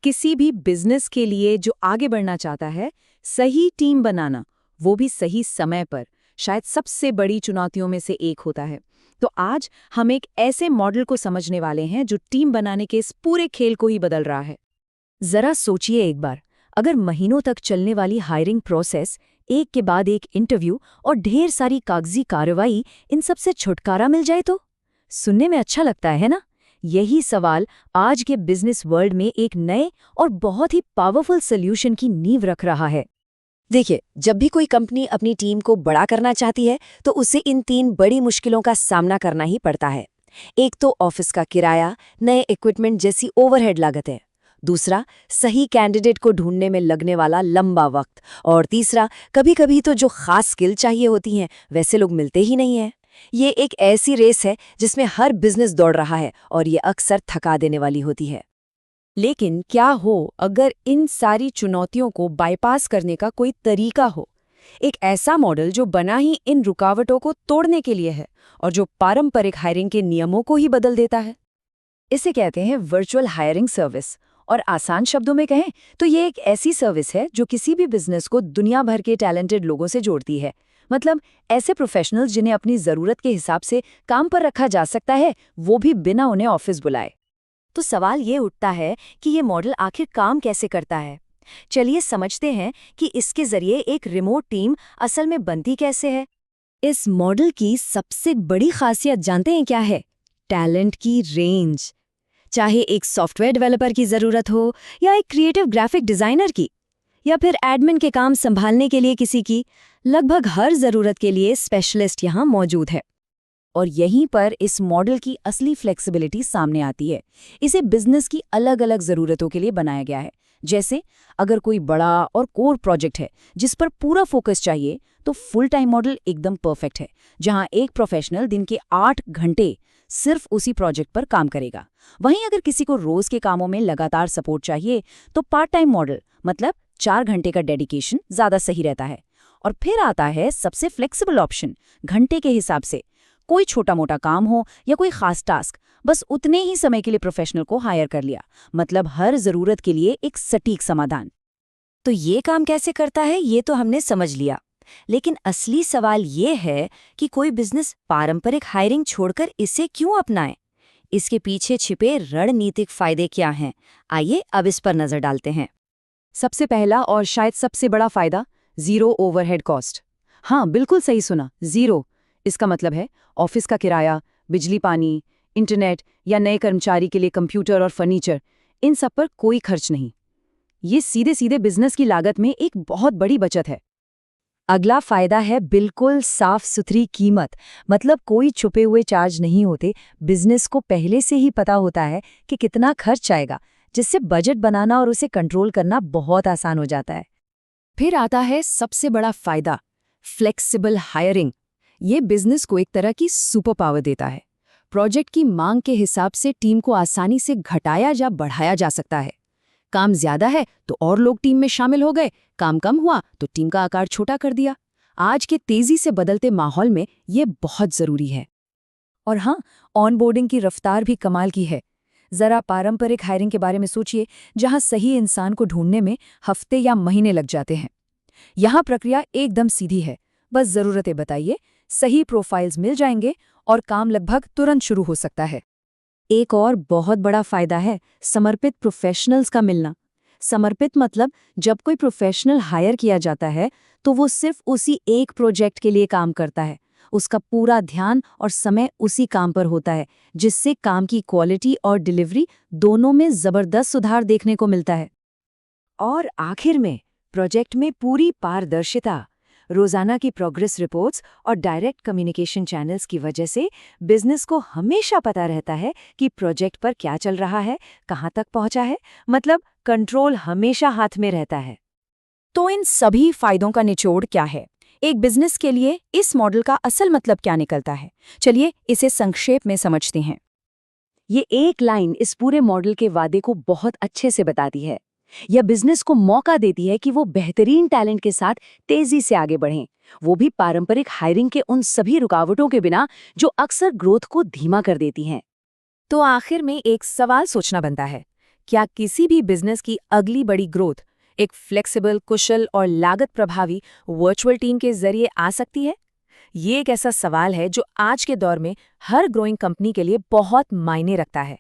किसी भी बिजनेस के लिए जो आगे बढ़ना चाहता है, सही टीम बनाना, वो भी सही समय पर, शायद सबसे बड़ी चुनौतियों में से एक होता है। तो आज हम एक ऐसे मॉडल को समझने वाले हैं जो टीम बनाने के इस पूरे खेल को ही बदल रहा है। जरा सोचिए एक बार, अगर महीनों तक चलने वाली हायरिंग प्रोसेस, एक के बाद एक इंटरव्यू और ढेर सारी कागजी कार्रवाई, इन सब से छुटकारा मिल जाए तो? सुनने में अच्छा लगता है ना? यही सवाल आज के बिजनेस वर्ल्ड में एक नए और बहुत ही पावरफुल सॉल्यूशन की नींव रख रहा है। देखिए, जब भी कोई कंपनी अपनी टीम को बड़ा करना चाहती है तो उसे इन 3 बड़ी मुश्किलों का सामना करना ही पड़ता है। एक तो ऑफिस का किराया, नए इक्विपमेंट जैसी ओवरहेड लागतें। दूसरा, सही कैंडिडेट को ढूंढने में लगने वाला लंबा वक्त। और तीसरा, कभी-कभी तो जो खास स्किल चाहिए होती हैं वैसे लोग मिलते ही नहीं हैं। ये एक ऐसी रेस है जिसमें हर बिजनेस दौड़ रहा है और ये अक्सर थका देने वाली होती है। लेकिन क्या हो अगर इन सारी चुनौतियों को बाईपास करने का कोई तरीका हो? एक ऐसा मॉडल जो बना ही इन रुकावटों को तोड़ने के लिए है और जो पारंपरिक हायरिंग के नियमों को ही बदल देता है। इसे कहते हैं वर्चुअल हायरिंग सर्विस, और आसान शब्दों में कहें तो ये एक ऐसी सर्विस है जो किसी भी बिजनेस को दुनिया भर के टैलेंटेड लोगों से जोड़ती है। मतलब ऐसे प्रोफेशनल्स जिन्हें अपनी ज़रूरत के हिसाब से काम पर रखा जा सकता है, वो भी बिना उन्हें ऑफिस बुलाए। तो सवाल ये उठता है कि ये मॉडल आखिर काम कैसे करता है। चलिए समझते हैं कि इसके जरिए एक रिमोट टीम असल में बनती कैसे है। इस मॉडल की सबसे बड़ी खासियत जानते हैं क्या है? टैलेंट की रेंज। चाहे एक सॉफ्टवेयर डेवलपर की ज़रूरत हो, या एक क्रिएटिव ग्राफिक डिज़ाइनर की, या फिर एडमिन के काम संभालने के लिए किसी की, लगभग हर ज़रूरत के लिए स्पेशलिस्ट यहाँ मौजूद है। और यहीं पर इस मॉडल की असली फ्लेक्सिबिलिटी सामने आती है। इसे बिजनेस की अलग अलग ज़रूरतों के लिए बनाया गया है। जैसे अगर कोई बड़ा और कोर प्रोजेक्ट है जिस पर पूरा फोकस चाहिए, तो फुल टाइम मॉडल एकदम परफेक्ट है, जहां एक प्रोफेशनल दिन के 8 घंटे सिर्फ उसी प्रोजेक्ट पर काम करेगा। वहीं अगर किसी को रोज के कामों में लगातार सपोर्ट चाहिए, तो पार्ट टाइम मॉडल, मतलब 4 घंटे का डेडिकेशन ज़्यादा सही रहता है। और फिर आता है सबसे फ्लेक्सिबल ऑप्शन, घंटे के हिसाब से। कोई छोटा मोटा काम हो या कोई खास टास्क, बस उतने ही समय के लिए प्रोफेशनल को हायर कर लिया। मतलब हर जरूरत के लिए एक सटीक समाधान। तो ये काम कैसे करता है ये तो हमने समझ लिया, लेकिन असली सवाल ये है कि कोई बिजनेस पारंपरिक हायरिंग छोड़कर इसे क्यों अपनाए? इसके पीछे छिपे रणनीतिक फायदे क्या हैं? आइए अब इस पर नजर डालते हैं। सबसे पहला और शायद सबसे बड़ा फायदा, जीरो ओवरहेड कॉस्ट। हाँ, बिल्कुल सही सुना, जीरो। इसका मतलब है ऑफिस का किराया, बिजली पानी, इंटरनेट या नए कर्मचारी के लिए कंप्यूटर और फर्नीचर, इन सब पर कोई खर्च नहीं। ये सीधे सीधे बिजनेस की लागत में एक बहुत बड़ी बचत है। अगला फायदा है बिल्कुल साफ सुथरी कीमत। मतलब कोई छुपे हुए चार्ज नहीं होते। बिजनेस को पहले से ही पता होता है कि कितना खर्च आएगा, जिससे बजट बनाना और उसे कंट्रोल करना बहुत आसान हो जाता है। फिर आता है सबसे बड़ा फायदा, फ्लेक्सिबल हायरिंग। ये बिजनेस को एक तरह की सुपर पावर देता है। प्रोजेक्ट की मांग के हिसाब से टीम को आसानी से घटाया या बढ़ाया जा सकता है। काम ज्यादा है तो और लोग टीम में शामिल हो गए, काम कम हुआ तो टीम का आकार छोटा कर दिया। आज के तेजी से बदलते माहौल में ये बहुत जरूरी है। और हाँ, ऑनबोर्डिंग की रफ्तार भी कमाल की है। जरा पारंपरिक हायरिंग के बारे में सोचिए, जहां सही इंसान को ढूंढने में हफ्ते या महीने लग जाते हैं। यहाँ प्रक्रिया एकदम सीधी है। बस जरूरतें बताइए, सही प्रोफाइल्स मिल जाएंगे और काम लगभग तुरंत शुरू हो सकता है। एक और बहुत बड़ा फायदा है समर्पित प्रोफेशनल्स का मिलना। समर्पित मतलब जब कोई प्रोफेशनल हायर किया जाता है तो वो सिर्फ उसी एक प्रोजेक्ट के लिए काम करता है। उसका पूरा ध्यान और समय उसी काम पर होता है, जिससे काम की क्वालिटी और डिलीवरी दोनों में जबरदस्त सुधार देखने को मिलता है। और आखिर में प्रोजेक्ट में पूरी पारदर्शिता। रोजाना की प्रोग्रेस रिपोर्ट्स और डायरेक्ट कम्युनिकेशन चैनल्स की वजह से बिजनेस को हमेशा पता रहता है कि प्रोजेक्ट पर क्या चल रहा है, कहाँ तक पहुंचा है। मतलब कंट्रोल हमेशा हाथ में रहता है। तो इन सभी फायदों का निचोड़ क्या है? एक बिजनेस के लिए इस मॉडल का असल मतलब क्या निकलता है? चलिए इसे संक्षेप में समझते हैं। ये एक लाइन इस पूरे मॉडल के वादे को बहुत अच्छे से बताती है। यह बिजनेस को मौका देती है कि वो बेहतरीन टैलेंट के साथ तेजी से आगे बढ़ें, वो भी पारंपरिक हायरिंग के उन सभी रुकावटों के बिना जो अक्सर ग्रोथ को धीमा कर देती हैं। तो आखिर में एक सवाल सोचना बनता है, क्या किसी भी बिजनेस की अगली बड़ी ग्रोथ एक फ्लेक्सिबल, कुशल और लागत प्रभावी वर्चुअल टीम के जरिए आ सकती है? ये एक ऐसा सवाल है जो आज के दौर में हर ग्रोइंग कंपनी के लिए बहुत मायने रखता है।